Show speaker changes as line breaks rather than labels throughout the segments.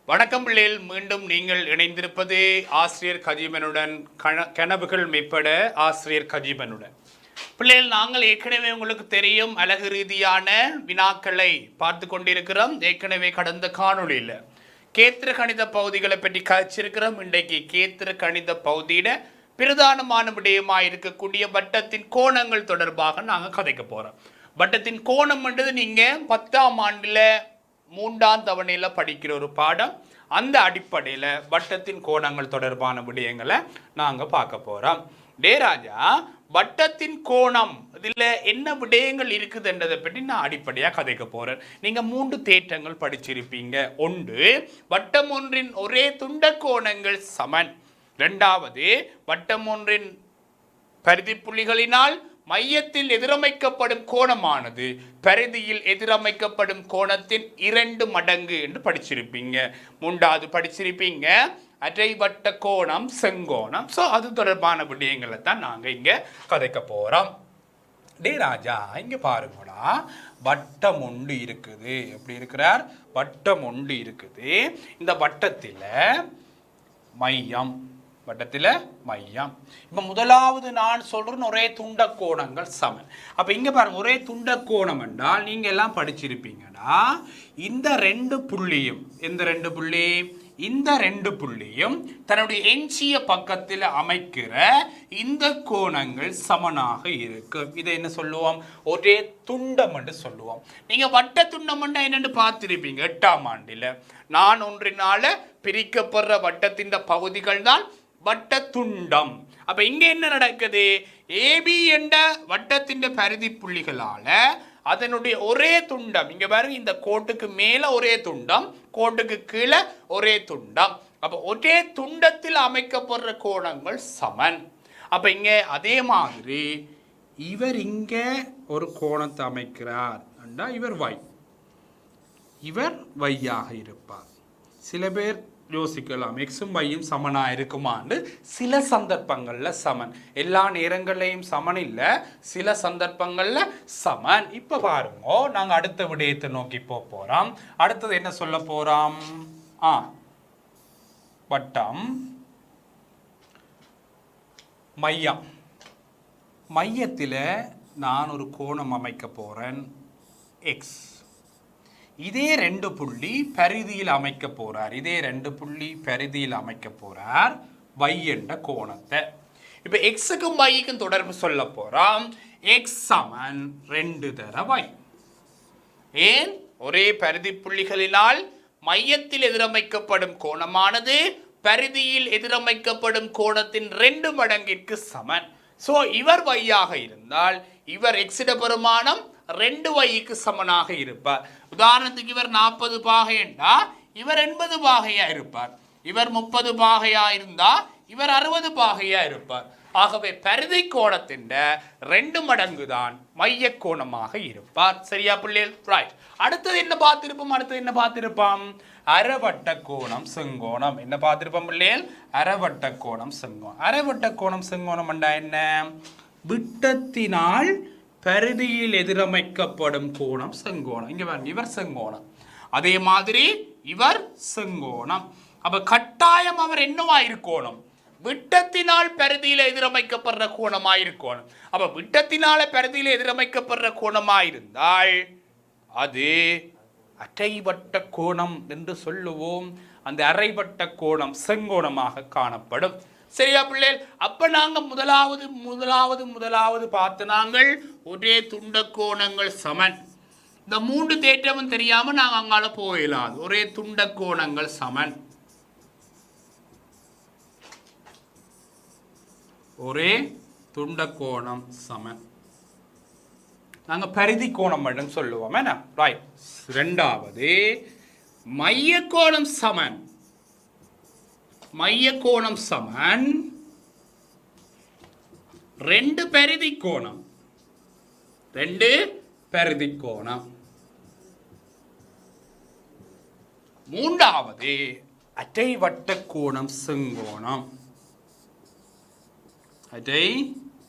வணக்கம் பிள்ளைகள், மீண்டும் நீங்கள் இணைந்திருப்பது ஆசிரியர் கஜீபனுடன். கனவுகள் மெய்ப்பட ஆசிரியர் கஜீபனுடன். பிள்ளைகள், நாங்கள் ஏற்கனவே உங்களுக்கு தெரியும் அழகு ரீதியான வினாக்களை பார்த்து கொண்டிருக்கிறோம். ஏற்கனவே கடந்த காணொளியில் கேத்திர கணித பகுதிகளை பற்றி கழிச்சிருக்கிறோம். இன்றைக்கு கேத்திர கணித பகுதியிட பிரதானமான விடயமாக இருக்கக்கூடிய வட்டத்தின் கோணங்கள் தொடர்பாக நாங்கள் கதைக்க போகிறோம். வட்டத்தின் கோணம் என்றது நீங்கள் 10ஆம் ஆண்டில் 3ஆம் தவணையில் படிக்கிற ஒரு பாடம். அந்த அடிப்படையில் வட்டத்தின் கோணங்கள் தொடர்பான விடயங்களை நாங்கள் பார்க்க போகிறோம். டே ராஜா, வட்டத்தின் கோணம் இதில் என்ன விடயங்கள் இருக்குதுன்றதை பற்றி நான் அடிப்படையாக கதைக்க போகிறேன். நீங்கள் 3 தேற்றங்கள் படிச்சிருப்பீங்க. ஒன்று, வட்டம் ஒன்றின் ஒரே துண்ட கோணங்கள் சமன். 2வது, வட்டம் ஒன்றின் பரிதி புள்ளிகளினால் மையத்தில் எதிரமைக்கப்படும் கோணமானது பரிதியில் எதிரமைக்கப்படும் கோணத்தின் 2 மடங்கு என்று படிச்சிருப்பீங்க. 3வது படிச்சிருப்பீங்க அரைவட்ட கோணம் செங்கோணம். ஸோ அது தொடர்பான விடயங்களை தான் நாங்கள் இங்கே கதைக்க போகிறோம். டே ராஜா, இங்கே பாருங்களா, வட்டம் ஒன்று இருக்குது. எப்படி இருக்கிறார்? வட்டம் ஒன்று இருக்குது. இந்த வட்டத்தில் மையம், வட்டத்தில் மையம். இப்போ முதலாவது நான் சொல்கிறேன் ஒரே துண்ட கோணங்கள் சமன். அப்போ இங்கே பாருங்க, ஒரே துண்ட கோணம் என்றால் நீங்கள் எல்லாம் படிச்சிருப்பீங்கடா, இந்த 2 புள்ளியும், இந்த 2 புள்ளி, இந்த 2 புள்ளியும் தன்னுடைய எஞ்சிய பக்கத்தில் அமைக்கிற இந்த கோணங்கள் சமனாக இருக்கும். இதை என்ன சொல்லுவோம்? ஒரே துண்டம் என்று சொல்லுவோம். நீங்கள் வட்ட துண்டம் என்னென்னு பார்த்துருப்பீங்க 8ஆம் ஆண்டில். நான் ஒன்றினால பிரிக்கப்படுற வட்டத்தின் பகுதிகள் தான் வட்ட துண்டம். அப்ப இங்க என்ன நடக்குது? ஏபி என்ற வட்டத்தின் பரிதி புள்ளிகளால அதனுடைய ஒரே துண்டம், இங்க பாருங்க, இந்த கோட்டுக்கு மேல ஒரே துண்டம், கோட்டுக்கு கீழே ஒரே துண்டம். அப்ப ஒரே துண்டத்தில் அமைக்கப்படுற கோணங்கள் சமன். அப்ப இங்க அதே மாதிரி இவர் இங்க ஒரு கோணத்தை அமைக்கிறார், இவர் y, இவர் y-ஆக இருப்பார். சில பேர் யோசிக்கலாம், எக்ஸும் வையும் சமனாக இருக்குமான்னு. சில சந்தர்ப்பங்களில் சமன், எல்லா நேரங்களையும் சமன் இல்லை, சில சந்தர்ப்பங்களில் சமன். இப்போ பாருங்க, நாங்கள் அடுத்த விடயத்தை நோக்கி போகிறோம். அடுத்தது என்ன சொல்ல போகிறோம்? வட்டம், மையம். மையத்தில் நான் ஒரு கோணம் அமைக்க போகிறேன் எக்ஸ். இதே 2 புள்ளி பரிதியில் அமைக்க போறார். இதே 2 புள்ளி பரிதியில் அமைக்க போறார் y என்ற கோணத்தை. இப்போ எக்ஸுக்கும் yக்கும் தொடர்பு சொல்ல போறோம். எக்ஸ் சமன் 2 தர y. ஏன்? ஒரே பரிதி புள்ளிகளினால் மையத்தில் எதிரமைக்கப்படும் கோணமானது பரிதியில் எதிரமைக்கப்படும் கோணத்தின் 2 மடங்கிற்கு சமன். ஸோ இவர் y-ஆக இருந்தால் இவர் எக்ஸிட பெருமானம் 2y-க்கு சமனாக இருப்பார். உதாரணத்துக்கு இவர் 40 பாகை என்றா இவர் 80 பாகையா இருப்பார். இவர் 30 பாகையா இருந்தா இவர் 60 பாகையா இருப்பார். ஆகவே பரிதி கோணத்தின் 2 மடங்கு தான் மைய கோணமாக இருப்பார். சரியா பிள்ளைகள்? ரைட். அடுத்தது என்ன பார்த்திருப்போம்? அரைவட்ட கோணம் செங்கோணம். என்ன பார்த்திருப்போம் பிள்ளைகள்? அரைவட்ட கோணம் செங்கோணம். அரைவட்ட கோணம் செங்கோணம் என்றா என்ன? விட்டத்தினால் பரிதியில் எதிரமைக்கப்படும் கோணம் செங்கோணம். இங்க பாருங்க, இவர் செங்கோணம், அதே மாதிரி இவர் செங்கோணம். அப்ப கட்டாயம் அவர் என்னவா இருக்கணும்? விட்டத்தினால் பரிதியில் எதிரமைக்கப்படுற கோணமா இருக்கணும். அப்ப விட்டத்தினால பரிதியில் எதிரமைக்கப்படுற கோணமா இருந்தால் அது அரைவட்ட கோணம் என்று சொல்லுவோம். அந்த அரைவட்ட கோணம் செங்கோணமாக காணப்படும். சரியா பிள்ளைகள்? அப்ப நாங்க முதலாவது பார்த்து நாங்கள் ஒரே துண்ட கோணங்கள் சமன். இந்த 3 தேற்றமும் தெரியாம நாங்க அங்கால போயிடலாம். ஒரே துண்ட கோணங்கள் சமன், ஒரே துண்ட கோணம் சமன். நாங்க பரிதி கோணம் மட்டும் சொல்லுவோம். என்ன? ரைட். 2வது, மைய கோணம் சமன். மைய கோணம் சமன் 2 பரிதி கோணம். 2 பரிதி கோணம். 3வது, அரைவட்ட கோணம் செங்கோணம். அரைவட்ட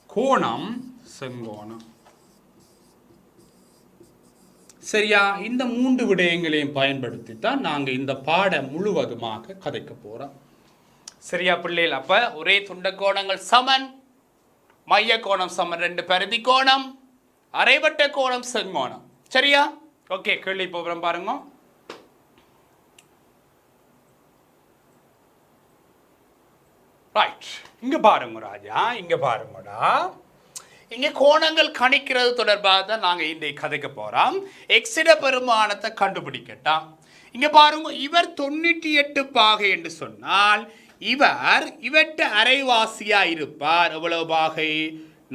கோணம் செங்கோணம். சரியா? இந்த 3 விடயங்களையும் பயன்படுத்தி தான் நாங்கள் இந்த பாடம் முழுவதுமாக கதைக்க போகிறோம். சரியா பிள்ளைகள்? அப்போ ஒரே துண்டக்கோணங்கள் சமன், மைய கோணம் சமன், 2 பரிதி கோணம், அரைவட்ட கோணம் செங்கோணம். சரியா? ஓகே, கேள்வி போகிறோம் பாருங்க. ரைட், இங்கே பாருங்க ராஜா, இங்கே பாருங்கடா. இங்கே கோணங்கள் கணிக்கிறது தொடர்பாக தான் நாங்கள் இன்றைக்கு கதைக்க போகிறோம். எக்ஸிட பெருமானத்தை கண்டுபிடிக்கட்டாம். இங்கே பாருங்க, இவர் 98 பாகை என்று சொன்னால் இவற்ற அரைவாசியாக இருப்பார். எவ்வளவு பாகை?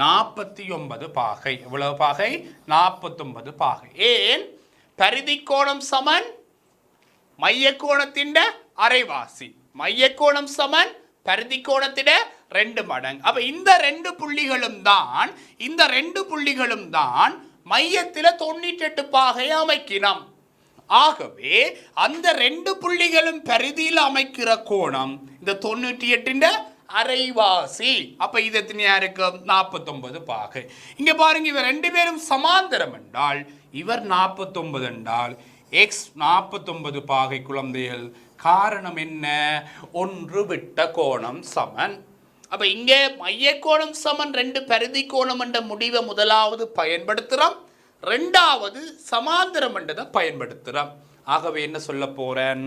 49 பாகை. எவ்வளவு பாகை? 49 பாகை. ஏன்? பரிதி கோணம் சமன் மைய கோணத்தின் அரைவாசி, மைய கோணம் சமன் பரிதி கோணத்திட 2 மடங்கு. அப்ப இந்த 2 புள்ளிகளும் தான் மையத்தில் 98 பாகை அமைக்கினோம். ஆகவே அந்த 2 புள்ளிகளும் பரிதியில் அமைக்கிற கோணம் இந்த 98 அரைவாசி. அப்ப இது எத்தனையா இருக்கும்? 49 பாகை. இங்க பாருங்க, இவர் 2 பேரும் சமாந்தரம் என்றால் இவர் 49 என்றால் எக்ஸ் 49 பாகை குழந்தைகள். காரணம் என்ன? ஒன்று விட்ட கோணம் சமன். அப்ப இங்கே மைய கோணம் சமன் 2 பரிதி கோணம் என்ற முடிவை முதலாவது பயன்படுத்துறோம், 2வது சமாந்தரம் என்றதை பயன்படுத்துறோம். ஆகவே என்ன சொல்ல போறேன்?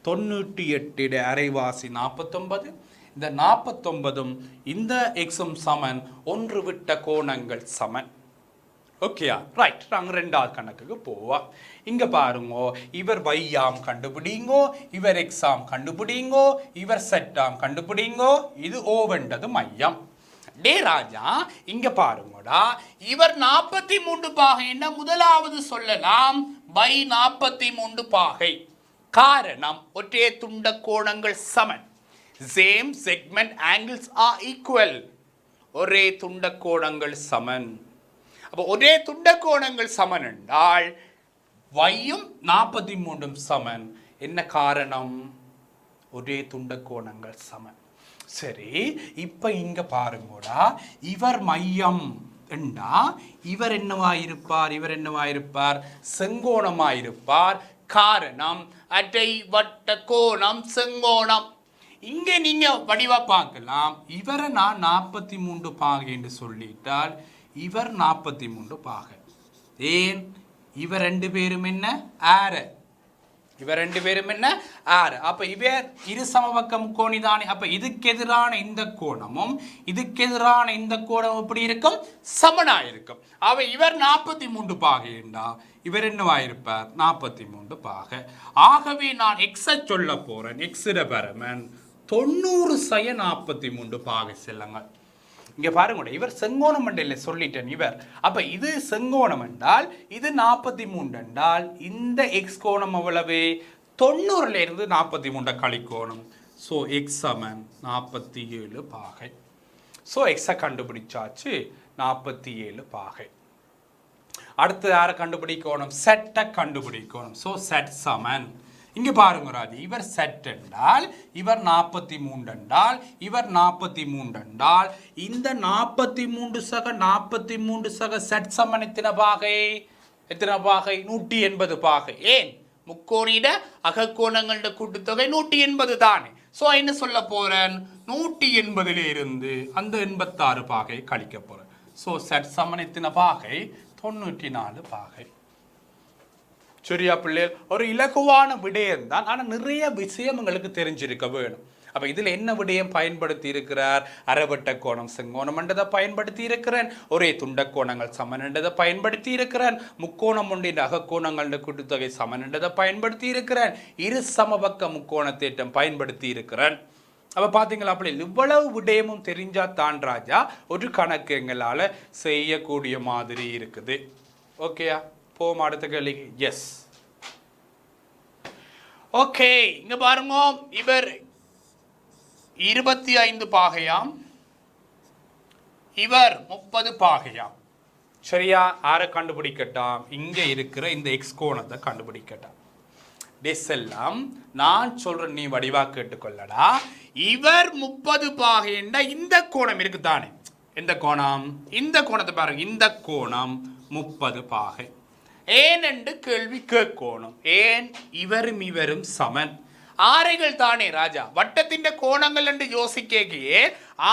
98 அரைவாசி 49, இந்த 49ம் இந்த எக்ஸும் சமன், ஒன்று விட்ட கோணங்கள் சமன். ஓகேயா? ரைட், நாங்கள் 2வது கணக்குக்கு போவோம். இங்க பாருங்க, இவர் வையாம் கண்டுபிடிங்கோ, இவர் எக்ஸாம் கண்டுபிடிங்கோ, இவர் செட்டாம் கண்டுபிடிங்கோ. இது ஓவென்றது மையம். டே ராஜா, இங்க பாருங்கடா, இவர் 43 பாகை என்ன முதலாவது சொல்லலாம், பை 43 பாகை. காரணம் ஒற்றை துண்ட கோணங்கள் சமன். Same segment angles are equal. ஒரே துண்ட கோணங்கள் சமன். அப்போ ஒரே துண்ட கோணங்கள் சமன் என்றால் வையும் 43 சமன். என்ன காரணம்? ஒரே துண்ட கோணங்கள் சமன். சரி, இப்ப இங்க பாருங்கடா, இவர் மையம் என்றா இவர் என்னவாயிருப்பார்? இவர் என்னவாயிருப்பார்? செங்கோணமாயிருப்பார். காரணம் அட்டை வட்ட கோணம் செங்கோணம். இங்க நீங்க வடிவா பார்க்கலாம், இவரை நான் 43 பாகை என்று சொல்லிட்டால் இவர் 43 பாகை. ஏன்? இவர் 2 பேரும் என்ன? ஆறு. இவர் 2 பேரும் என்ன? ஆறு. அப்ப இவர் இரு சமபக்கம் கோணிதானே. அப்ப இதுக்கு எதிரான இந்த கோணமும் இதுக்கு எதிரான இந்த கோணம் எப்படி இருக்கும்? சமனா இருக்கும். அவ இவர் 43 பாகை என்றா இவர் என்னவாயிருப்பார்? 43 பாகை. ஆகவே நான் எக்ஸ சொல்ல போறேன். எக்ஸிட பரமன் 90/43 பாகை செல்லுங்கள். இங்க பாருங்க, இவர் செங்கோணம் மண்டல சொல்லிட்டேன் இவர். அப்ப இது செங்கோணம் என்றால் இது 43 என்றால் இந்த எக்ஸ் கோணம் அவ்வளவு 90ல இருந்து 43 கழிக்கோணம். ஸோ எக்ஸ் சமன் 47 பாகை. ஸோ எக்ஸை கண்டுபிடிச்சாச்சு, 47 பாகை. அடுத்து யாரை கண்டுபிடிக்கணும்? செட்டை கண்டுபிடிக்கணும். ஸோ செட் சமன், இங்க பாருங்க ராஜி, இவர் செட் என்றால் இவர் 43 என்றால் இவர் 43 என்றால் இந்த 43 சக செட் சமன் எத்தனை பாகை? 180 பாகை. ஏன்? முக்கோணிட அகக்கோணங்களோட கூட்டுத்தொகை 180 தானே. ஸோ என்ன சொல்ல போறேன்? 180ல இருந்து அந்த 86 பாகை கழிக்க போறேன். ஸோ செட் சமன் எத்தனை பாகை? 94 பாகை. சரியா பிள்ளைகள்? ஒரு இலகுவான விடயம் தான், ஆனால் நிறைய விஷயம் உங்களுக்கு தெரிஞ்சிருக்க வேணும். அப்ப இதுல என்ன விடயம் பயன்படுத்தி இருக்கிறார்? அரைவட்ட கோணம் செங்கோணம் என்றதை பயன்படுத்தி இருக்கிறேன், ஒரே துண்ட கோணங்கள் சமன் என்றதை பயன்படுத்தி இருக்கிறேன், முக்கோணம் ஒன்றின் அகக்கோணங்களோட கூட்டுத்தொகை சமன் என்றதை பயன்படுத்தி இருக்கிறேன், இரு சமபக்க முக்கோண தேட்டம் பயன்படுத்தி இருக்கிறேன். அப்ப பாத்தீங்களா அப்படி இவ்வளவு விடயமும் தெரிஞ்சா தான் ராஜா ஒரு கணக்கு எங்களால செய்யக்கூடிய மாதிரி இருக்குது. ஓகேயா? போம் அடுத்த கேள்விக்கு. Yes, okay. இங்க பாருங்க, இவர் 25 பாகையாம், இவர் 30 பாகையாம். சரியா? ஆரை கண்டுபிடிக்கட்டாம்? இங்க இருக்கிற இந்த எக்ஸ் கோணத்தை கண்டுபிடிக்கட்டாம். எல்லாம் நான் சொல்றேன், நீ வடிவா கேட்டுக்கொள்ளடா. இவர் 30 பாகைண்டா இந்த கோணம் இருக்குதானே, இந்த கோணம், இந்த கோணத்தை பாருங்க, இந்த கோணம் 30 பாகை. ஏன் என்று கேள்வி கேட்கணும். ஏன் இவரும் இவரும் சமன், ஆரைகள் தானே ராஜா. வட்டத்தின் கோணங்கள் என்று யோசிக்கையே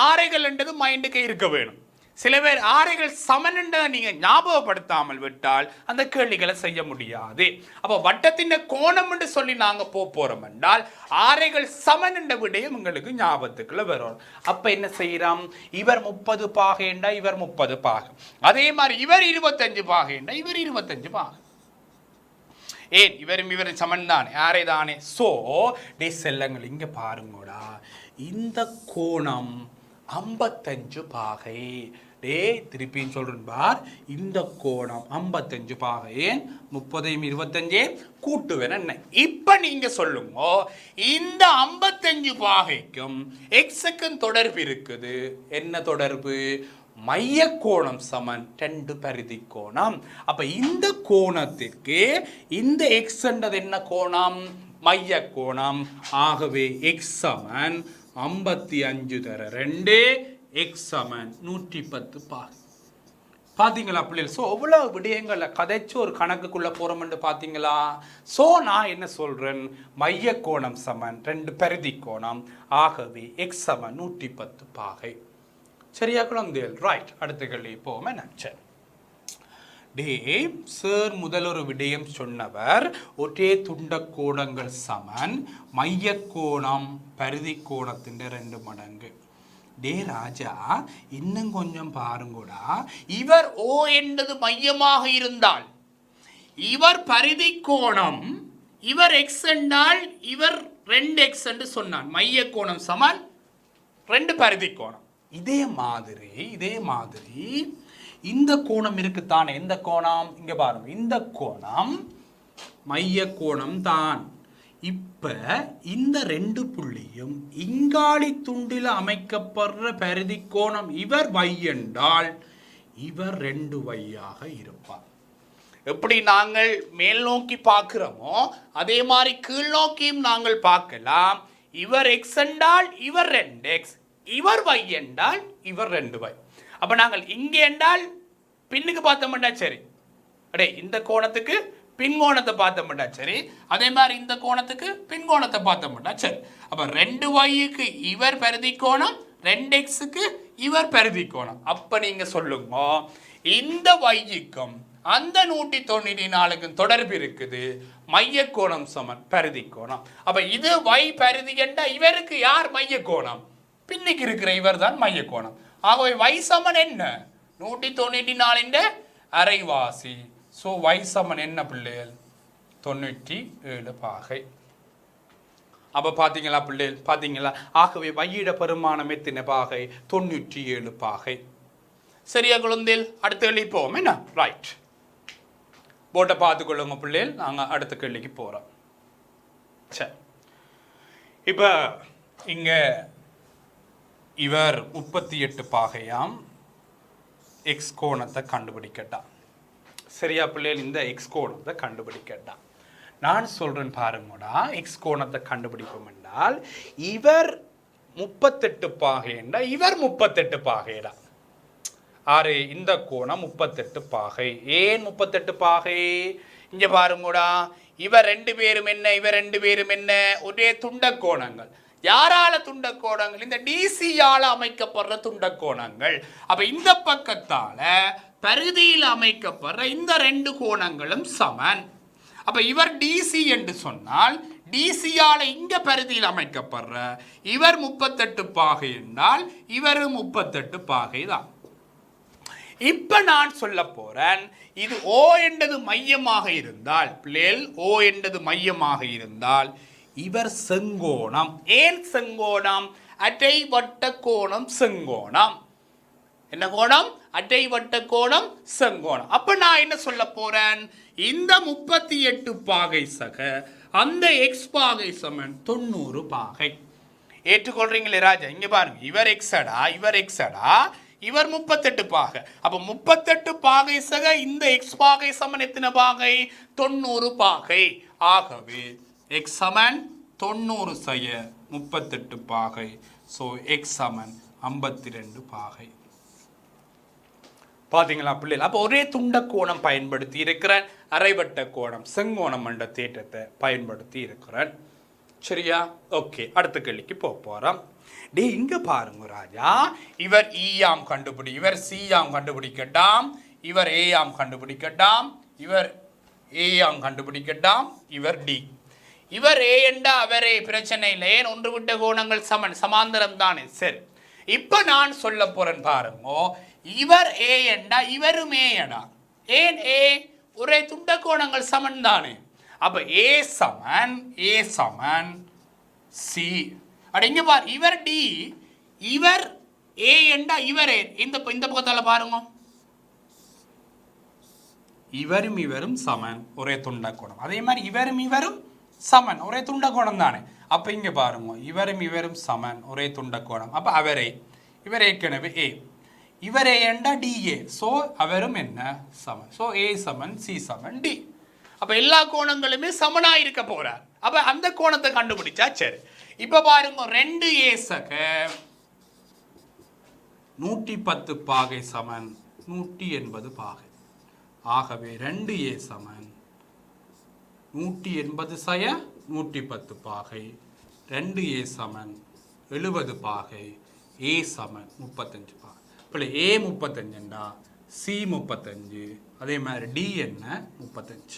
ஆரைகள் என்றது மைண்டுக்கு இருக்க வேணும். சில பேர் ஆரைகள் சமன் என்று நீங்க ஞாபகப்படுத்தாமல் விட்டால் அந்த கேள்விகளை செய்ய முடியாது. அப்போ வட்டத்தின் கோணம் என்று சொல்லி நாங்க போறோம் என்றால் ஆரைகள் சமன் என்ற விடயம் உங்களுக்கு ஞாபகத்துக்குள்ள வரும். அப்ப என்ன செய்யறோம், இவர் 30 பாகை என்றா இவர் 30 பாகை, அதே மாதிரி இவர் 25 பாகை என்றா இவர் 25 பாகை. ஏன் இவரும் இவரும் சமன் தானே, ஆரை தானே. சோ டே செல்லங்கள் இங்க பாருங்கடா, இந்த கோணம் 55 பாகை. டே திருப்பின்னு சொல்றேன் பார், இந்த கோணம் 55 பாகை. ஏன் 30 25 கூட்டுவேன் என்ன. இப்ப நீங்க சொல்லுங்க, இந்த 55 பாகைக்கும் எக்ஸுக்கும் தொடர்பு இருக்குது. என்ன தொடர்பு? மைய கோணம் சமன் 2 பரிதி கோணம். அப்ப இந்த கோணத்திற்கு இந்த எக்ஸ் என்றது என்ன கோணம்? மைய கோணம். ஆகவே எக்ஸ் சமன் 55 தர 2, எக்ஸ் சமன் 110 பாகை. பாத்தீங்களா பிள்ளைகள்? ஸோ அவ்வளோ விடயங்களை கதைச்சு ஒரு கணக்குக்குள்ள போறோம்னு பாத்தீங்களா? ஸோ நான் என்ன சொல்றேன், மைய கோணம் சமன் 2 பரிதி கோணம். ஆகவே எக்ஸ் சமன் 110 பாகை. சரியா குழந்தைகள்? ரைட். அடுத்த கேள்வி போவோமே. சரி டே சார் முதல் ஒரு விடயம் சொன்னவர், ஒரே துண்ட கோணங்கள் சமன் மைய கோணம் பரிதி கோணத்தின் 2 மடங்கு. டே ராஜா இன்னும் கொஞ்சம் பாருங்கடா, இவர் ஓ என்பது மையமாக இருந்தால் இவர் பரிதி கோணம், இவர் எக்ஸ் என்றால் இவர் 2x என்று சொன்னான். மைய கோணம் சமன் 2 பரிதி கோணம். இதே மாதிரி இந்த கோணம் இருக்குத்தானே. எந்த கோணம்? இங்க பாருங்க, இந்த கோணம் மைய கோணம் தான். இப்ப இந்த 2 புள்ளியும் இங்காளி துண்டில அமைக்கப்படுற பரிதி கோணம் இவர் y என்றால் இவர் 2y ஆக இருப்பார். எப்படி நாங்கள் மேல் நோக்கி பார்க்கிறோமோ அதே மாதிரி கீழ் நோக்கியும் நாங்கள் பார்க்கலாம். இவர் x என்றால் இவர் 2x, இவர் y என்றால் இவர் 2y. அப்ப நாங்கள் இங்கே என்றால் பின்னுக்கு பார்த்தோம்னா சரி, அடே இந்த கோணத்துக்கு பின்கோணத்தை பார்த்தோம்னா சரி, அதே மாதிரி இந்த கோணத்துக்கு பின்கோணத்தை பார்த்தோம்னா சரி. அப்ப 2yக்கு இவர் பரிதி கோணம், 2xக்கு இவர் பரிதி கோணம். அப்ப நீங்க சொல்லுங்க, இந்த yக்கும் அந்த 194க்கும் தொடர்பு இருக்குது. மைய கோணம் சமன் பரிதி கோணம். அப்ப இது y பரிதி என்றா இவருக்கு யார் மைய கோணம்? பின்னுக்கு இருக்கிற இவர் தான் மைய கோணம். ஆகவே y சமன் என்ன? 194 அரைவாசி. ஸோ y சமன் என்ன பிள்ளைகள்? 97 பாகை. அப்ப பாத்தீங்களா பிள்ளைகள்? பாத்தீங்களா? ஆகவே வையிட பெருமானம் எத்தனை பாகை? 97 பாகை. சரியா குழந்தைகள்? அடுத்த கேள்வி போவோம் என்ன? ரைட். போட்டை பார்த்துக்கொள்ளுங்க பிள்ளைகள், நாங்க அடுத்த கேள்விக்கு போறோம். சரி, இப்ப இங்க இவர் 38 பாகையாம் எக்ஸ் கோணத்தை கண்டுபிடிக்கட்டான். சரியா பிள்ளைகள்? இந்த எக்ஸ் கோணத்தை கண்டுபிடிக்கட்டான். நான் சொல்றேன் பாருங்கடா, எக்ஸ் கோணத்தை கண்டுபிடிப்போம் என்றால் இவர் 38 பாகை என்றால் இவர் 38 பாகைடா. ஆறு, இந்த கோணம் 38 பாகை. ஏன் 38 பாகை? இங்க பாருங்கடா, இவர் 2 பேரும் என்ன, இவர் 2 பேரும் என்ன, ஒரே துண்ட கோணங்கள். யாரால துண்ட கோணங்கள்? இந்த டிசியால அமைக்கப்படுற துண்ட கோணங்கள். அப்ப இந்த பக்கத்தால பரிதியில் அமைக்கப்படுற இந்த 2 கோணங்களும் சமன். அப்ப இவர் டிசி என்று சொன்னால் டிசியால இங்க பரிதியில் அமைக்கப்படுற இவர் 38 பாகை என்றால் இவர் 38 பாகை தான். இப்ப நான் சொல்ல போறேன், இது ஓ என்றது மையமாக இருந்தால், பிளேல் ஓ என்றது மையமாக இருந்தால் இவர் செங்கோணம். ஏன் செங்கோணம்? அட்டை வட்ட கோணம் செங்கோணம். என்ன கோணம்? அட்டை வட்ட கோணம் செங்கோணம். அப்ப நான் என்ன சொல்ல போறேன், இந்த 38 பாகை சக அந்த எக்ஸ் பாகை சமன் 90 பாகை. ஏற்றுக்கொள்றீங்களே ராஜா? இங்க பாருங்க, இவர் எக்ஸடா, இவர் எக்ஸடா, இவர் 38 பாகை. அப்ப 38 பாகை சக இந்த எக்ஸ் பாகை சமன் எத்தனை பாகை? 90 பாகை. ஆகவே எக்ஸ் சமன் 90 செய்ய 38 பாகை. ஸோ எக்ஸ் சமன் 52 பாகை. பார்த்தீங்களா பிள்ளைகள்? அப்போ ஒரே துண்ட கோணம் பயன்படுத்தி இருக்கிறேன், அரைவட்ட கோணம் செங்கோணம் என்ற தேற்றத்தை பயன்படுத்தி இருக்கிறேன். சரியா? ஓகே, அடுத்த கேள்விக்கு போறோம். டே இங்க பாருங்க ராஜா, இவர் ஈயாம் கண்டுபிடி, இவர் சியாம் கண்டுபிடிக்கட்டாம், இவர் ஏயாம் கண்டுபிடிக்கட்டாம், இவர் ஏயாம் கண்டுபிடிக்கட்டாம், இவர் டி. இவர் ஏ என்றா அவரே, பிரச்சனை இல்லை. ஏன் ஒன்று விட்ட கோணங்கள் சமாந்தரம் தானே. சரி, இப்ப நான் சொல்ல போறேன் பாருங்க. இவர் ஏ என்றா இவரும் ஏ எடா. ஏன் ஏ? ஒரே துண்ட கோணங்கள் சமன் தானே. அப்ப ஏ சமன் சி. அட இங்க பாரு, இவர் டி, இவர் ஏ என்றா இவரே. இந்த பக்கத்தால பாருங்க, இவரும் சமன், ஒரே துண்ட கோணம். அதே மாதிரி இவரும் சமன், ஒரே துண்ட கோணம் தானே. அப்ப இங்க பாருங்க, இவரும் சமன், ஒரே துண்ட கோணம். அப்ப அவரே, இவர் ஏற்கனவே ஏ, இவர் ஏ என்றா டி ஏ. சோ அவரும் என்ன சமன். சோ ஏ சமன் சி சமன் டி. அப்ப எல்லா கோணங்களுமே சமனா இருக்க போறார். அப்ப அந்த கோணத்தை கண்டுபிடிச்சா சரி. இப்ப பாருங்க, 2 ஏசக 110 பாகை சமன் 180 பாகை. ஆகவே 2 ஏ சமன் 180 சய 110 பாகை, 2 ஏ சமன் 70 பாகை, ஏ சமன் 35 பாகை. இப்போ ஏ 35ண்டா சி 35, அதே மாதிரி டி என்ன 35.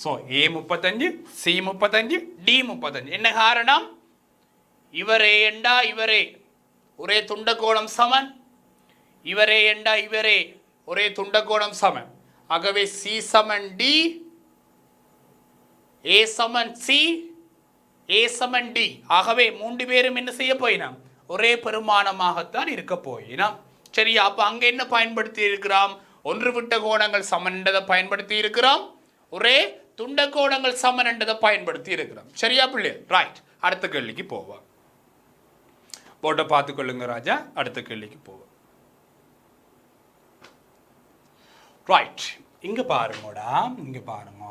ஸோ ஏ 35, சி 35, டி 35. என்ன காரணம்? இவரே என்றா இவரே, ஒரே துண்ட கோணம் சமன். இவரே என்றா இவரே, ஒரே துண்ட கோணம் சமன். ஆகவே சி சமன் டி, ஏ சமன் சி, ஏ சமன் டி. ஆகவே 3 பேரும் என்ன செய்ய போயினோம்? ஒரே பெருமானமாகத்தான் இருக்க போயினோம். சரியா? அப்ப அங்க என்ன பயன்படுத்தி இருக்கிறோம்? ஒன்று விட்ட கோணங்கள் சமன் என்றதை பயன்படுத்தி இருக்கிறோம், ஒரே துண்ட கோணங்கள் சமன் என்றதை பயன்படுத்தி இருக்கிறோம். சரியா பிள்ளை? ரைட். அடுத்த கேள்விக்கு போவோம். போட்டோ பார்த்துக்கொள்ளுங்க ராஜா. அடுத்த கேள்விக்கு போவோம். ரைட், இங்க பாருங்கடா, இங்க பாருங்க,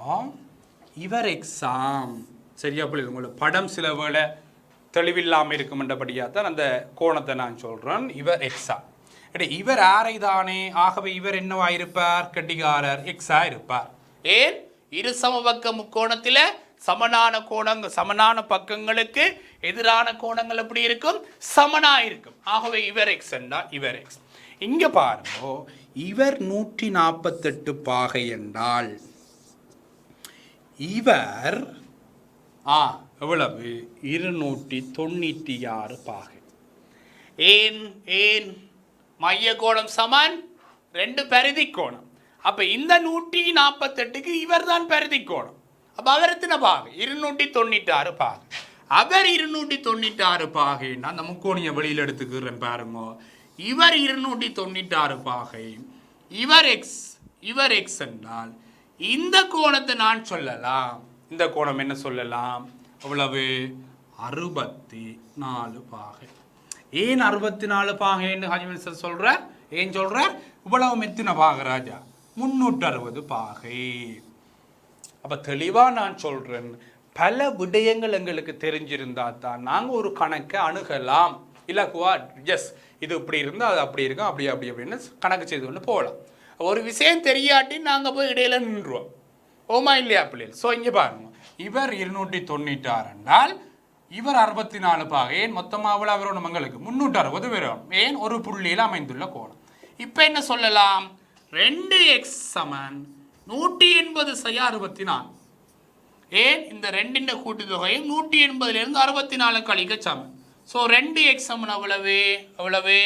இவர் எக்ஸாம். சரியா பிள்ளை? உங்களுக்கு படம் சில வேளை தெளிவில்லாமல் இருக்குமென்றபடியாக தான் அந்த கோணத்தை நான் சொல்றேன். இவர் எக்ஸா. இவர் ஆரை தானே. ஆகவே இவர் என்னவா இருப்பார்? கட்டிகாரர் எக்ஸா இருப்பார். ஏன்? இரு சமபக்க முக்கோணத்தில் சமனான கோணங்கள், சமனான பக்கங்களுக்கு எதிரான கோணங்கள் எப்படி இருக்கும்? சமனா இருக்கும். ஆகவே இவர் எக்ஸ் என்றால் இவர் எக்ஸ். இங்க பாருங்க, இவர் 148 பாகை என்றால் இவர் எவ்வளவு? 296 பாகை. ஏன்? ஏன்? மைய கோணம் சமன், 2 பரிதி கோணம். அப்ப இந்த 148க்கு இவர் தான் பரிதி கோணம். அப்ப அவர் எத்தனை பாகை? 296 பாகை. அவர் 296 பாகைன்னா அந்த முக்கோணிய வெளியில் எடுத்துக்கிறேன் பாருங்க. இவர் 296 பாகை, இவர் எக்ஸ் என்றால் இந்த கோணத்தை நான் சொல்லலாம். இந்த கோணம் என்ன சொல்லலாம்? அவ்வளவு 64 பாகை. ஏன் 64 பாகைன்னு ஹாஜிமன் சார் சொல்றார்? ஏன் சொல்றார்? இவ்வளவு எத்தனை பாகை ராஜா? 360 பாகை. அப்ப தெளிவா நான் சொல்றேன், பல விடயங்கள் எங்களுக்கு தெரிஞ்சிருந்தா தான் நாங்க ஒரு கணக்கை அணுகலாம். இல்லக்குவா ஜஸ் இது இப்படி இருந்தால் அது அப்படி இருக்கும், அப்படி அப்படி அப்படின்னு கணக்கு செய்து கொண்டு போகலாம். ஒரு விஷயம் தெரியாட்டி நாங்க போய் இடையில நின்றுவோம். ஓமா இல்லையா பிள்ளைகள்? ஸோ இங்கே பாருங்க, இவர் 296 என்றால் இவர் 64 பாகை. ஏன் மொத்தமாக அவரோட மங்களுக்கு 360 வரும். ஏன்? ஒரு புள்ளியில் அமைந்துள்ள கோணம். இப்போ என்ன சொல்லலாம்? 2x சமன் 180 சய 64. ஏன்? இந்த 2 கூட்டுத்தொகையும் 180 64 கழிக்க சமன். ஸோ 2x சமன் அவ்வளவு அவ்வளவு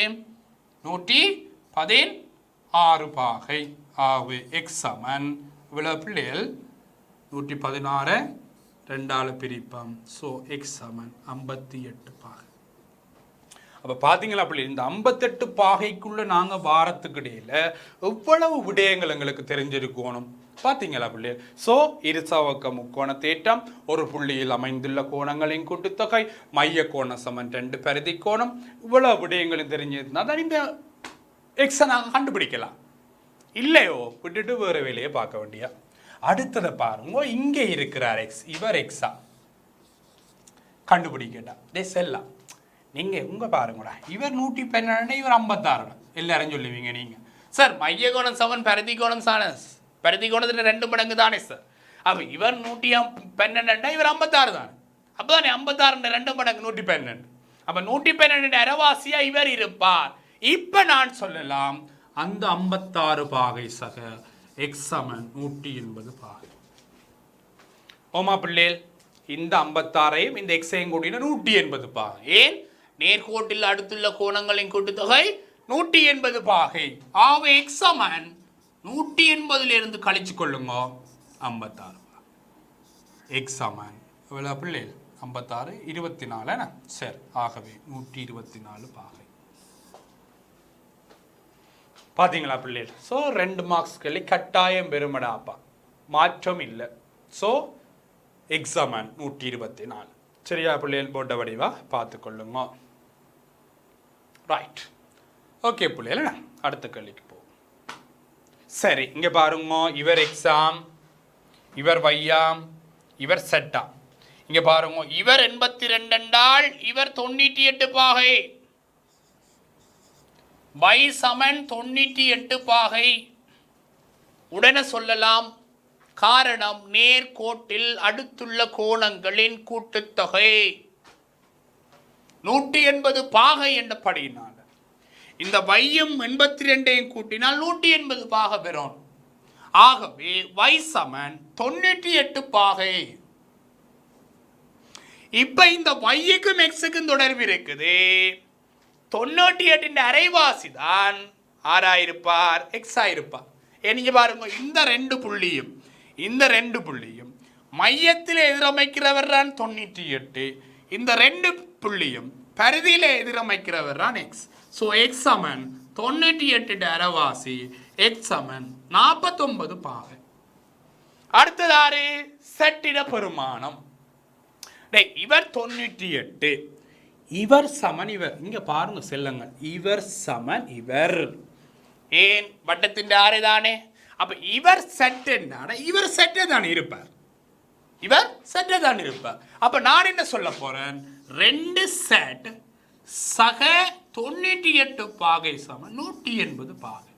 116 பாகை. ஆகவே எக்ஸ் சமன் இவ்வளவு பிள்ளைகள் 116 2ஆல் பிரிப்போம். ஸோ எக்ஸ் சமன் 58 பாகை. அப்போ பார்த்தீங்களா பிள்ளை, இந்த 58 பாகைக்குள்ள நாங்கள் வாரத்துக்கு இடையில எவ்வளவு விடயங்கள் எங்களுக்கு தெரிஞ்சிருக்கணும். பார்த்தீங்களா பிள்ளை? ஸோ இருசவக்க முக்கோண தேற்றம், ஒரு புள்ளியில் அமைந்துள்ள கோணங்களின் கூட்டுத்தொகை, மைய கோணம் சமன் 2 பரிதி கோணம், இவ்வளவு விடயங்களும் தெரிஞ்சிருந்தா தான் இந்த எக்ஸை நாங்கள் கண்டுபிடிக்கலாம். இல்லையோ விட்டுட்டு வேறு வேலையை பார்க்க வேண்டிய. அடுத்ததை பாருங்க, இங்கே இருக்கிறார் எக்ஸ், இவர் எக்ஸா கண்டுபிடிக்கட்டா டே செல்லாம். நீங்கள் உங்க பாருங்கடா, இவர் 112, இவர் 56, எல்லாரும் சொல்லுவீங்க நீங்கள். சார் மைய கோணம் சமன் பரிதி கோணம் சானஸ் பரிதி கோணத்தில் 2 மடங்கு தானே சார். அப்போ இவர் 112 இவர் 56 தானே. அப்போ தானே 56 2 மடங்கு 112. அப்போ 112 அரைவாசியா இவர் இருப்பார். இப்போ நான் சொல்லலாம் அந்த 56 பாகை சக எக்ஸ் சமன் 180 பாகை. ஓமா பிள்ளைகள், இந்த 56ஐயும் இந்த எக்ஸையும் கூட்டினா 180 பாகை. ஏன்? நேர்கோட்டில் அடுத்துள்ள கோணங்களின் கூட்டுத்தொகை 180 பாகை. ஆக எக்ஸ் சமன் 180 கழிச்சு கொள்ளுங்க 56. எக்ஸ் சமன் எவ்வளோ பிள்ளைகள்? 56 24. சரி, ஆகவே 124 பாகை. பார்த்தீங்களா பிள்ளைகள்? ஸோ 2 மார்க்ஸ்களை கட்டாயம் பெருமடாப்பா, மாற்றம் இல்லை. ஸோ எக்ஸாமன் 124. சரியா பிள்ளைகள்? போட்ட வடிவா பார்த்துக்கொள்ளுங்க. ரைட், ஓகே பிள்ளைகள், அடுத்த கேள்விக்கு போவோம். சரி, இங்கே பாருங்க, இவர் எக்ஸாம், இவர் வையாம், இவர் செட்டாம். இங்கே பாருங்க, இவர் 82 என்றால் இவர் 98 பாகை. y சமன் 98 பாகை உடனே சொல்லலாம். காரணம், நேர்கோட்டில் அடுத்துள்ள கோணங்களின் கூட்டுத்தொகை 180 பாகை என்றபடியினால் இந்த வையும் 82ஐயும் கூட்டினால் 180 பாகை பெறும். ஆகவே y சமன் 98 பாகை. இப்ப இந்த yக்கும் xக்கும் தொடர்பு இருக்குது. 98 அரைவாசி தான் ஆறாயிருப்பார், எக்ஸ் ஆயிருப்பார். நீங்க பாருங்க, இந்த ரெண்டு புள்ளியும் மையத்தில் எதிரமைக்கிறவர் தான் 98. இந்த 2 புள்ளியும் பரிதியில் எதிரமைக்கிறவர் தான் எக்ஸ். ஸோ எக்ஸ் சமன் 98 அரைவாசி, எக்ஸ் சமன் 49 பாகை. அடுத்ததாரு செட்டிட பெருமானம். இவர் 98, இவர் சமன் இவர். இங்க பாருங்க செல்லுங்கள், இவர் சமன் இவர். ஏன்? வட்டத்தின் ஆறு தானே. அப்ப இவர் செட் இவர் செட்டே தான் இருப்பார், இவர் செட்டே தான் இருப்பார். அப்ப நான் என்ன சொல்ல போறேன்? 2 செட் சக 98 பாகை சமன் 180 பாகை.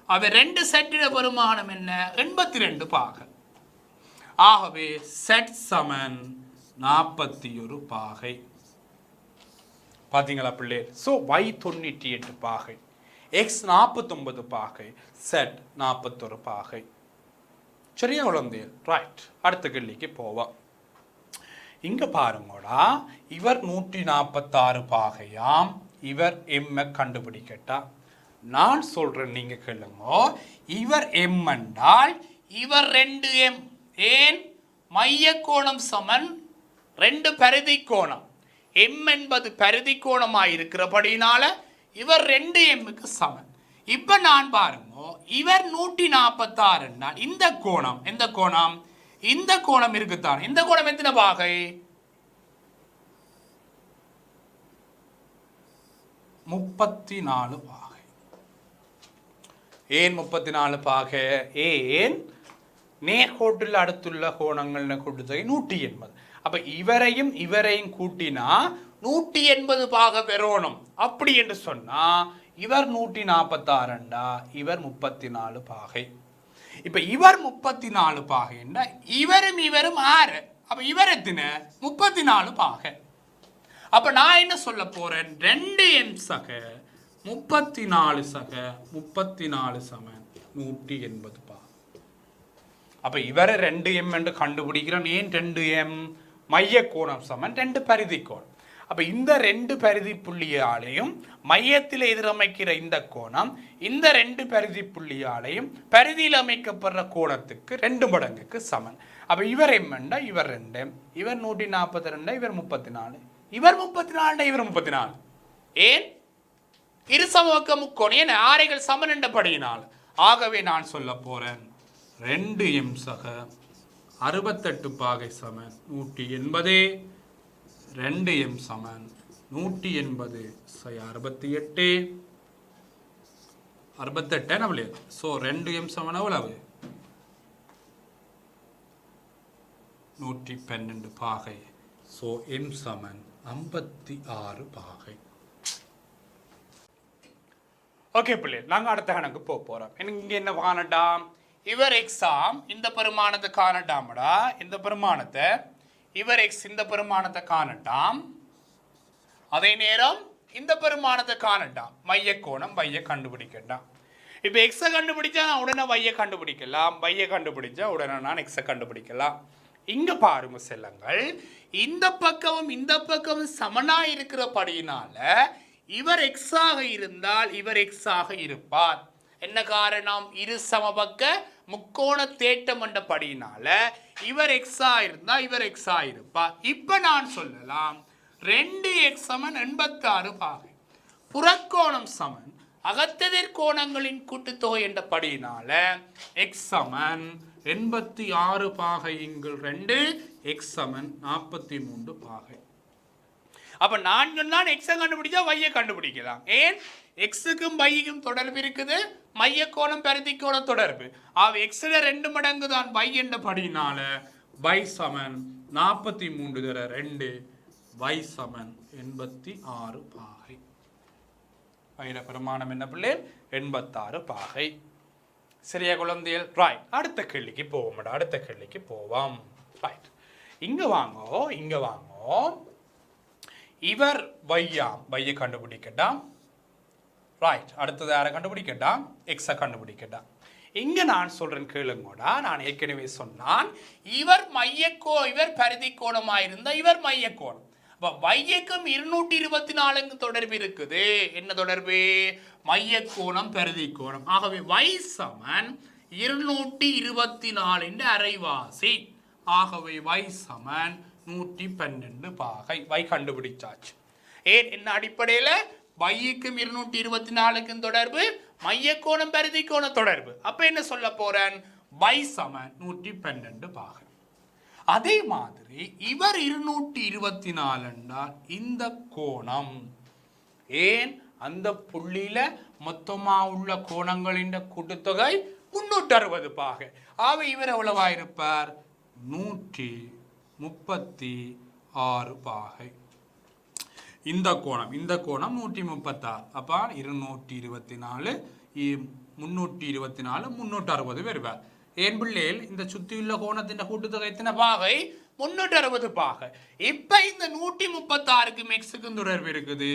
அவ 2 செட்டிட பெருமானம் என்ன? 82 பாகை. ஆகவே செட் சமன் 41 பாகை. பார்த்தீங்களா பிள்ளை? ஸோ y 98 பாகை, x 49 பாகை, z 41 பாகை. சரியா குழந்தைகள்? ரைட், அடுத்த கேள்விக்கு போவோம். இங்க பாருங்கடா, இவர் 146 பாகையாம், இவர் m கண்டுபிடிக்கட்டா. நான் சொல்றேன், நீங்க கேளுங்க. இவர் m என்றால் இவர் 2m. ஏன்? மைய கோணம் சமன் 2 பரிதி கோணம். m என்பது பரிதி கோணமாக இருக்கிறபடினால இவர் 2mக்கு சமன். இப்ப நான் பாருங்க, இவர் 146 என்றால் இந்த கோணம், எந்த கோணம்? இந்த கோணம் இருக்குத்தான். இந்த கோணம் எத்தனை பாகை? 34 பாகை. ஏன் 34 பாகை? ஏன்? நேர்கோட்டில் அடுத்துள்ள கோணங்கள் கூட்டுத்தொகை 180. அப்ப இவரையும் கூட்டினா 180 பாகை பெறணும். அப்படி என்று சொன்னா இவர் 146, இவர் 34 பாகை. இப்ப இவர் 34 பாகை, இவரும் 6. அப்ப இவர் எத்தனை? 34 பாகை. அப்ப நான் என்ன சொல்ல போறேன்? 2m சக 34 சக 34 சமன் 180 பாகை. அப்ப இவரை 2m என்று கண்டுபிடிக்கிறோம். ஏன் 2m? மைய கோணம் சமன் 2 பரிதி கோணம். அப்ப இந்த 2 பரிதி புள்ளியாலையும் மையத்தில் எதிரமைக்கிற இந்த கோணம் இந்த 2 பரிதி புள்ளியாலையும் பரிதியில் அமைக்கப்படுற கோணத்துக்கு 2 மடங்குக்கு சமன். அப்ப இவர் m என்றா இவர் 2m, இவர் 142, இவர் 34, இவர் 34, இவர் 34. ஏன்? இரு சமபக்க முக்கோணம். ஏன்? ஆரைகள் சமன் என்றபடியினால். ஆகவே நான் சொல்ல போறேன் 2m சக 68 பாகை சமன் 180. 2m சமன் 180 68. 68 எவ்வளவு? ஸோ 2m சமன் எவ்வளவு? 112 பாகை. ஸோ m சமன் 56 பாகை. ஓகே பிள்ளை, நாங்கள் அடுத்த கணக்கு போக போகிறோம். எனக்கு இங்கே என்ன காணட்டாம்? இவர் எக்ஸாம் இந்த பெருமானத்தை காணட்டாமடா. இந்த பெருமானத்தை இவர் எக்ஸ் இந்த பெருமானத்தை காணட்டாம். அதே நேரம் இந்த பெருமானத்தை காணட்டாம். மைய கோணம் வைய கண்டுபிடிக்கட்டாம். இப்போ எக்ஸை கண்டுபிடிச்சா நான் உடனே வைய கண்டுபிடிக்கலாம். வைய கண்டுபிடிச்சா உடனே நான் எக்ஸை கண்டுபிடிக்கலாம். இங்க பாருங்க செல்லங்கள், இந்த பக்கமும் இந்த பக்கமும் சமனா இருக்கிறபடியினால இவர் எக்ஸாக இருந்தால் இவர் எக்ஸாக இருப்பார். என்ன காரணம்? இரு சமபக்க முக்கோண தேட்டம் என்றபடியினால இவர் எக்ஸா இருந்தா இவர் எக்ஸா இருப்பார். இப்ப நான் சொல்லலாம் 2x சமன் 86 பாகை. புறக்கோணம் சமன் அகத்தெதிர் கோணங்களின் கூட்டுத்தொகை என்றபடியினால எக்ஸ் சமன் 86 பாகை இங்கு 2, எக்ஸ் சமன் 43 பாகை. அப்ப நான் சொன்னான் எக்ஸை கண்டுபிடிச்சா வையை கண்டுபிடிக்கலாம். ஏன்? எக்ஸுக்கும் வைக்கும் தொடர்பு இருக்குது, மைய கோணம் பரிதி கோண தொடர்பு. எக்ஸ்ல 2 மடங்கு தான் வை என்றபடினால வை சமன் 43 தர 2, வை சமன் 86 பாகை. வைர பிரமாணம் என்ன பிள்ளை? 86 பாகை. சரியா குழந்தைகள்? ரைட், அடுத்த கேள்விக்கு போவோம். அடுத்த கேள்விக்கு போவோம். ரைட், இங்க வாங்கோ, இங்க வாங்கோ. இவர் வையாம், வையை கண்டுபிடிக்கட்டாம். ரைட், அடுத்தது யாரை கண்டுபிடிக்கட்டாம்? எக்ஸை கண்டுபிடிக்கட்டாம். இங்க நான் சொல்றேன் கேளுங்கோடா. நான் ஏற்கனவே சொன்னான் இவர் இவர் பரிதி கோணமாயிருந்தா இவர் மைய கோணம். வையக்கும் 224 தொடர்பு இருக்குது. என்ன தொடர்பு? மைய கோணம் பரிதி கோணம். ஆகவே வை சமன் 224 அரைவாசி. ஆகவே வை சமன் 112 பாகை. வை கண்டுபிடிச்சாச்சு. ஏன்? என்ன அடிப்படையில்? வைக்கும் 224 தொடர்பு, மைய கோணம் பரிதி கோண தொடர்பு. அப்ப என்ன சொல்ல போறேன்? வை சமன் 112 பாகை. அதே மாதிரி இவர் 224 என்றால் இந்த கோணம். ஏன்? அந்த புள்ளியில மொத்தமா உள்ள கோணங்களின் கூட்டுத்தொகை 360 பாகை. ஆக இவர் எவ்வளவா இருப்பார்? 136 பாகை. இந்த கோணம் 136. அப்ப 224 324 360 வருவார். ஏன் பிள்ளைகள்? இந்த சுத்தியுள்ள கோணத்தின் கூட்டுத்தொகை எத்தனை பாகை? 360 பாகை. இப்ப இந்த 136க்கும் எக்ஸுக்கும் தொடர்பு இருக்குது.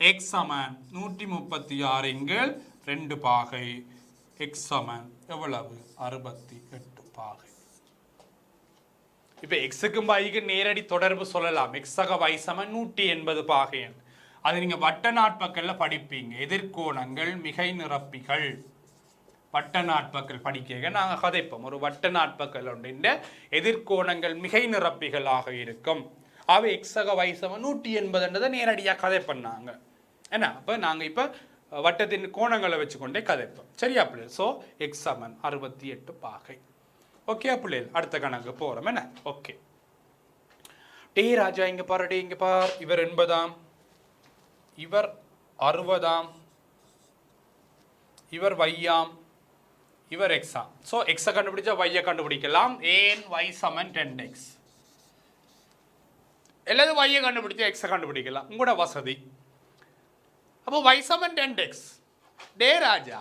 எக்ஸ் சமன் 136 எங்கள் 2 பாகை. எக்ஸ் சமன் எவ்வளவு? 68 பாகை. இப்ப எக்ஸுக்கும் வைக்கு நேரடி தொடர்பு சொல்லலாம். எக்ஸக வை சமன் 180 பாகை. அது நீங்க வட்ட நாட்பக்கல்ல படிப்பீங்க. எதிர்கோணங்கள் மிகை நிரப்பிகள். வட்ட நாட்பக்கல் படிக்க நாங்கள் கதைப்போம். ஒரு வட்ட நாட்பக்கல் ஒன்றின் எதிர்கோணங்கள் மிகை நிரப்பிகளாக இருக்கும். அவை எக்ஸக வை சமன் 180 நேரடியாக கதை பண்ணாங்க. என்ன? அப்போ நாங்கள் இப்போ வட்டத்தின் கோணங்களை வச்சுக்கொண்டே கதைப்போம். சரியா பிள்ளை? ஸோ எக்ஸ் சமன் 68 பாகை. ஓகே பிள்ளைகள், அடுத்த கணக்கு போகிறோம். என்ன? ஓகே. டே ராஜா இங்க பாரு, டே இங்க பார். இவர் 80, இவர் 60, இவர் வையாம், இவர் எக்ஸாம். ஸோ எக்ஸை கண்டுபிடிச்சா வையை கண்டுபிடிக்கலாம். ஏன்? வை சமன் 10x. எல்லாரும் வையை கண்டுபிடிச்சா எக்ஸை கண்டுபிடிக்கலாம், உங்களோட வசதி. அப்போ வை சமன் 10x. டே ராஜா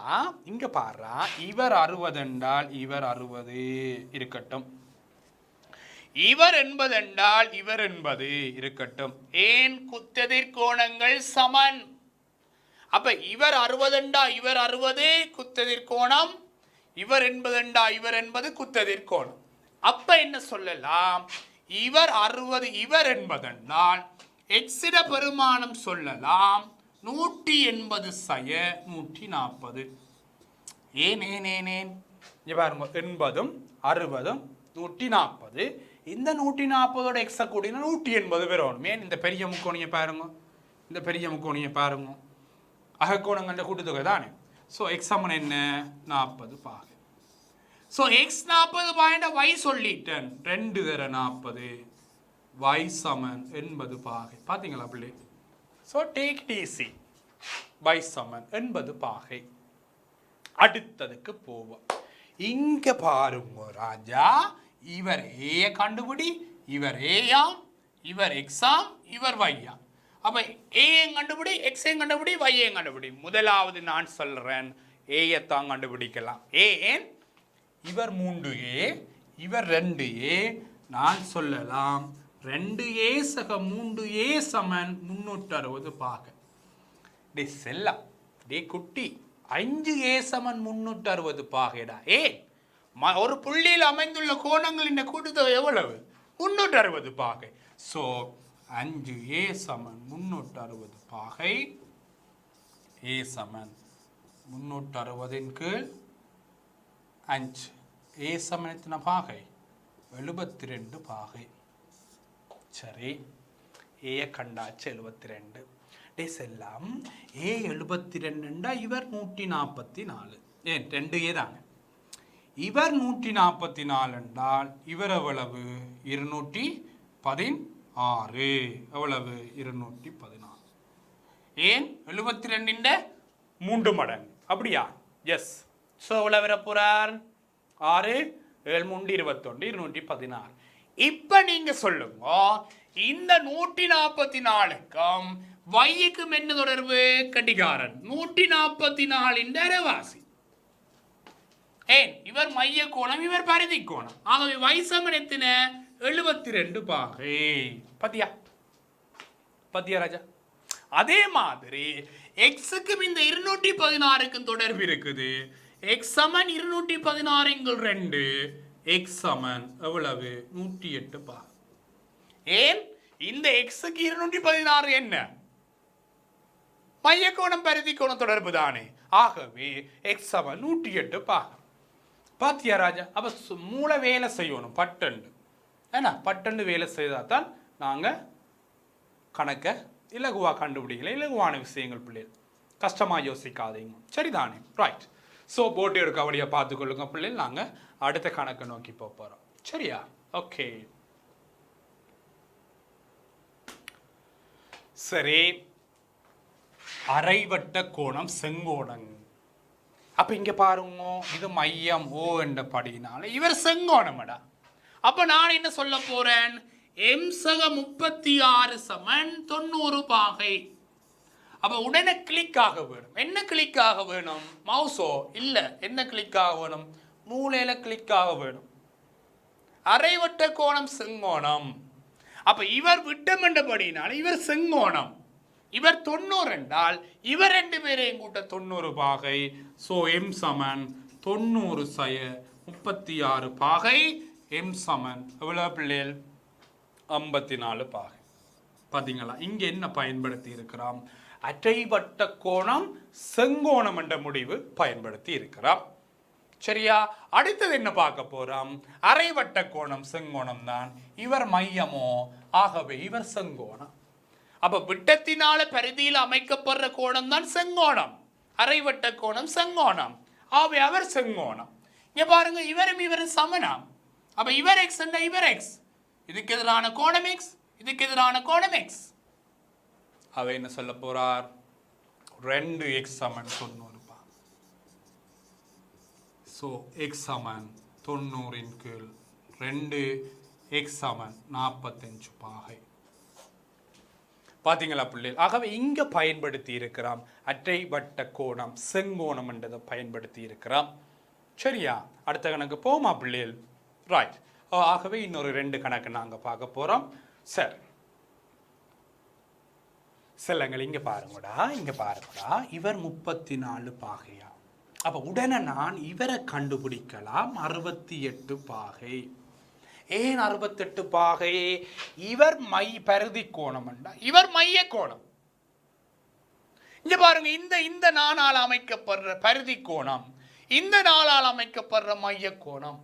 இங்க பாரா, இவர் 60 என்றால் இவர் 60 இருக்கட்டும். இவர் 80 என்றால் இவர் 80 இருக்கட்டும். ஏன்? குத்தெதிர் கோணங்கள் சமன். அப்ப இவர் 60 என்றா இவர் 60 குத்தெதிர் கோணம், இவர் 80 என்றா இவர் 80 குத்தெதிர் கோணம். அப்ப என்ன சொல்லலாம்? இவர் 60 இவர் 80 என்றால் எக்ஸிட பெருமானம் சொல்லலாம் 180 சய 140. ஏன் ஏன் ஏன் ஏன் இங்க பாருங்க, 80 60 140. இந்த 140 எக்ஸ கூடினா 180 வரும். ஏன்? இந்த பெரிய முக்கோணியை பாருங்க, இந்த பெரிய முக்கோணியை பாருங்க, அகக்கோணங்கள் கூட்டுத்தொகை தானே. ஸோ எக்ஸ் சமன் என்ன? 40 பாகை. ஸோ எக்ஸ் 40 பாயிண்ட் y சொல்லிட்டேன். 2 தர 40, y சமன் 80 பாகை. பார்த்தீங்களா பிள்ளை? ஸோ டேக் டிசி, y சமன் 80 பாகை. அடுத்ததுக்கு போவோம். இங்க பாருங்க ராஜா, இவர் ஏ கண்டுபிடி, இவர் ஏயாம், இவர் எக்ஸாம், இவர் வையாம். அப்ப ஏயும் கண்டுபிடி, எக்ஸையும் கண்டுபிடி, வையையும் கண்டுபிடி. முதலாவது நான் சொல்றேன், ஏயத்தான் கண்டுபிடிக்கலாம். ஏன் இவர் 3a, இவர் 2a. நான் சொல்லலாம் 2a சக 3a சமன் 360 பாகை. டே செல்லம், டே குட்டி, 5a சமன் 360 பாகைடா. ஏன் ஒரு புள்ளியில் அமைந்துள்ள கோணங்களின் கூட்டுத்தொகை எவ்வளவு? 360 பாகை. ஸோ 5a சமன் 360 பாகை. a சமன் 360 கீழ் 5. a சமன் எத்தனை பாகை? 72 பாகை. சரி, a கண்டாச்சு 72. டே செல்லாம், a 72ண்டா இவர் 144. ஏன் 2a தாங்க. இவர் 144 என்றால் இவர் எவ்வளவு? 216. எவ்வளவு? 216. ஏன் 72 3 மடங்கு. அப்படியா? எஸ். ஸோ எவ்வளவு வர போறார்? 6 7 3 21 216. இப்ப நீங்க சொல்லுங்க, இந்த 144க்கும் வைக்கும் என்ன தொடர்பு? கடிகாரன். 144 அரைவாசி. ஏன் இவர் மைய கோணம், இவர் பரிதி கோணம். ஆகவே வைசமன் எத்தனை? 72 பாகை. பத்தியா பத்தியா ராஜா? அதே மாதிரி எக்ஸுக்கும் இந்த 216க்கும் தொடர்பு இருக்குது. எக்ஸ் சமன் 216 2. எக்ஸ் சமன் எவ்வளவு? 108 பாகை. ஏன் இந்த எக்ஸுக்கு 216 என்ன? மைய கோணம் பரிதி கோணம் தொடர்பு தானே. ஆகவே எக்ஸ் சமன் 108 பாகை. பாத்தியா ராஜா? அப்ப மூளை வேலை செய்யணும். பட்டண்டு ஏன்னா பட்டண்டு வேலை செய்தால் தான் நாங்கள் கணக்கை இலகுவாக கண்டுபிடிக்கல. இலகுவான விஷயங்கள் பிள்ளைகள், கஷ்டமாக யோசிக்காதீங்க. சரிதானே? ரைட். ஸோ போட்டு எடுக்க வழியாக பார்த்துக்கொள்ளுங்க பிள்ளைகள். நாங்கள் அடுத்த கணக்கை நோக்கி போகிறோம். சரியா? ஓகே, சரி. அரைவட்ட கோணம் செங்கோணம். அப்ப இங்க பாருங்க, இது மையம் ஓ என்ற படியினால இவர் செங்கோணம்டா. அப்ப நான் என்ன சொல்ல போறேன்? எம் சக 36 சமன் 90 பாகை. அப்ப உடனே கிளிக் ஆக வேணும். என்ன கிளிக் ஆக வேணும்? மவுஸோ இல்ல, என்ன கிளிக் ஆக வேணும்? மூலையில கிளிக் ஆக வேணும். அரைவட்ட கோணம் செங்கோணம். அப்ப இவர் விட்டம் என்றபடியினால இவர் செங்கோணம். இவர் 90 என்றால் இவர் 2 பேரையும் கூட்ட 90 பாகை. ஸோ எம் சமன் 90 சய 36 பாகை. எம் சமன் எவ்வளவு பிள்ளைகள்? 54 பாகை. பார்த்தீங்களா? இங்கே என்ன பயன்படுத்தி இருக்கிறோம்? அரைவட்ட கோணம் செங்கோணம் என்ற முடிவு பயன்படுத்தி இருக்கிறோம். சரியா? அடுத்தது என்ன பார்க்க போறோம்? அரைவட்ட கோணம் செங்கோணம் தான். இவர் மையமோ, ஆகவே இவர் செங்கோணம். அப்ப விட்டத்தினால பரிதியில் அமைக்கப்படுற கோணம் தான் செங்கோணம். அரைவட்ட கோணம் செங்கோணம். ஆகவே அவர் செங்கோணம். இங்க பாருங்க, இவரும் இவரும் சமனம். அப்ப இவர் எக்ஸ் என்ற இவர் எக்ஸ். இதுக்கு எதிரான கோணம் எக்ஸ், இதுக்கு எதிரான கோணம் எக்ஸ். அவ என்ன சொல்ல போறார்? 2x சமன் 90. ஸோ எக்ஸ் சமன் 90 கீழ் 2x சமன் 45 பாகை. பார்த்தீங்களா பிள்ளைகள்? ஆகவே இங்க பயன்படுத்தி இருக்கிறோம் அற்றை வட்ட கோணம் செங்கோணம் என்றதை பயன்படுத்தி இருக்கிறோம். சரியா? அடுத்த கணக்கு போமா பிள்ளைகள்? ரைட். ஆகவே இன்னொரு 2 கணக்கு நாங்க பார்க்க போறோம். சரி, செல்லங்கள் இங்க பாருங்கடா, இங்க பாருங்கடா. இவர் 34 பாகையா. அப்ப உடனே நான் இவரை கண்டுபிடிக்கலாம். 68 பாகை. ஏன் 68 பாகை? இவர் பரிதி கோணம் என்றா இவர் மைய கோணம். இங்க பாருங்க, இந்த நாளால் அமைக்கப்படுற பரிதி கோணம், இந்த நாளால் அமைக்கப்படுற மைய கோணம்.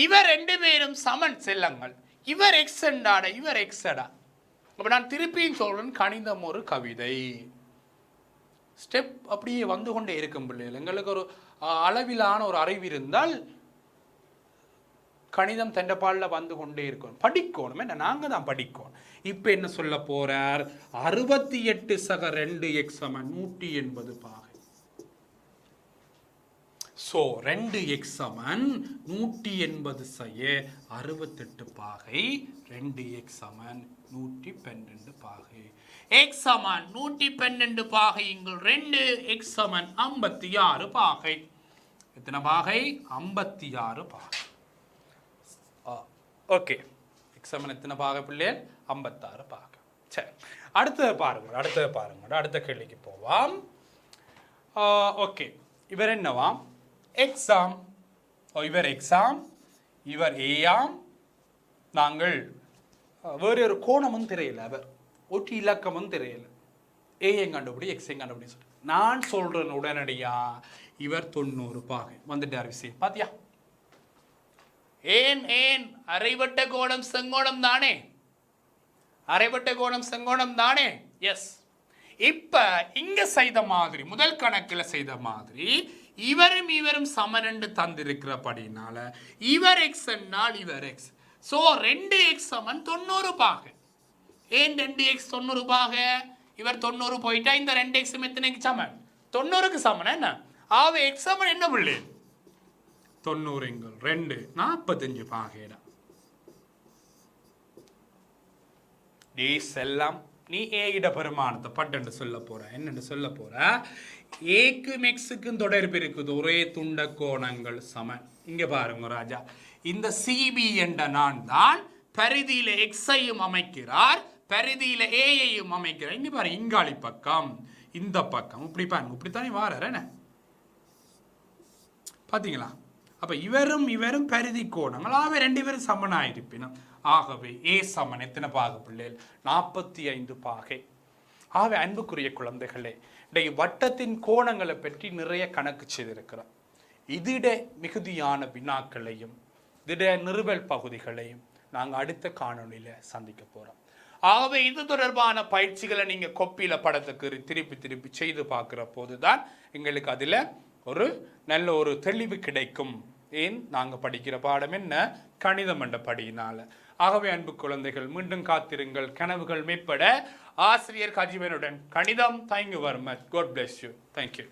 இவர் 2 பேரும் சமன் செல்லங்கள். இவர் எக்ஸ் என்றாட, இவர் எக்ஸடா. அப்ப நான் திருப்பியும் சொல்றேன், கணிதம் ஒரு கவிதை. ஸ்டெப் அப்படியே வந்து கொண்டே இருக்கும் பிள்ளைகள். எங்களுக்கு ஒரு அளவிலான ஒரு அறிவு இருந்தால் கணிதம் தண்டப்பாலில் வந்து கொண்டே இருக்கணும். படிக்கணும். என்ன நாங்க தான் படிக்கணும். இப்ப என்ன சொல்ல போறார்? 68 சக 2x சமன் 180 பாகை. ஸோ 2x சமன் 180 செய்ய 68 பாகை 2x சமன் 112 பாகை x சமன் 112 பாகை இங்கு 2x சமன் 56 பாகை எத்தனை பாகை 56 பாகை ஓகே x சமன் எத்தனை பாகை பிள்ளைகள் 56 பாகை சரி அடுத்தது பாருங்க அடுத்த கேள்விக்கு போவோம் ஓகே இவர் என்னவாம் எக்ஸாம் இவர் எக்ஸாம் இவர் ஏயாம் நாங்கள் வேறு ஒரு கோணமும் தெரியல அவர் ஒட்டி இலக்கமும் தெரியல ஏயும் கண்டுபிடி எக்ஸையும் கண்டுபிடி சொல்லி நான் சொல்றேன் உடனடியா இவர் 90 பாகை வந்துட்டார் விஷயம் பாத்தியா ஏன் அரைவட்ட கோணம் செங்கோணம் தானே அரைவட்ட கோணம் செங்கோணம் தானே எஸ் இப்ப இங்க செய்த மாதிரி முதல் கணக்கில் செய்த மாதிரி இவரும் சமன் என்று தந்திருக்கிறபடினால இவர் எக்ஸ் என்றால் இவர் எக்ஸ் சோ 2x சமன் 90 பாகை ஏன் 2x 90 பாகை இவர் 90 போயிட்டா இந்த 2x எத்தனைக்கு சமன் 90க்கு சமன் என்ன ஆக x சமன் என்ன பிள்ளை 90 எங்கள் 2 45 பாகைடா நீ செல்லாம் நீ ஏகிட பெருமானத்தை பட்டு சொல்ல போற என்னன்னு சொல்ல போற ஏக்கும் எக்ஸுக்கும் தொடர்பு இருக்குது ஒரே துண்ட கோணங்கள் சமன் இங்க பாருங்க ராஜா இந்த சிபி என்ற நான் தான் பரிதியில எக்ஸையும் அமைக்கிறார் பரிதியில ஏயையும் அமைக்கிறார் இங்க பாரு இங்காளி பக்கம் இந்த பக்கம் இப்படி பாருங்க இப்படித்தானே வாரார் என்ன பாத்தீங்களா அப்ப இவரும் பரிதி கோணங்கள் ஆகவே 2 பேரும் சமனாயிருப்பினும் ஆகவே ஏ சமன் எத்தனை பாகை பிள்ளைகள் 45 பாகை ஆகவே அன்புக்குரிய குழந்தைகளே வட்டத்தின் கோணங்களை பற்றி நிறைய கணக்கு செய்திருக்கிறோம் இதிட மிகுதியான வினாக்களையும் இதிட நிறுவல் பகுதிகளையும் நாங்கள் அடுத்த காணொளியில சந்திக்க போறோம் ஆகவே இது தொடர்பான பயிற்சிகளை நீங்க கொப்பியில படத்துக்கு திருப்பி செய்து பார்க்கிற போதுதான் எங்களுக்கு அதுல ஒரு நல்ல ஒரு தெளிவு கிடைக்கும் ஏன் நாங்க படிக்கிற பாடம் என்ன கணிதம் என்ற படியினால ஆகவே அன்பு குழந்தைகள் மீண்டும் காத்திருங்கள் கனவுகள் மேம்பட ஆசிரியர் கஜீவனுடன் கணிதம் thank you very much God bless you thank you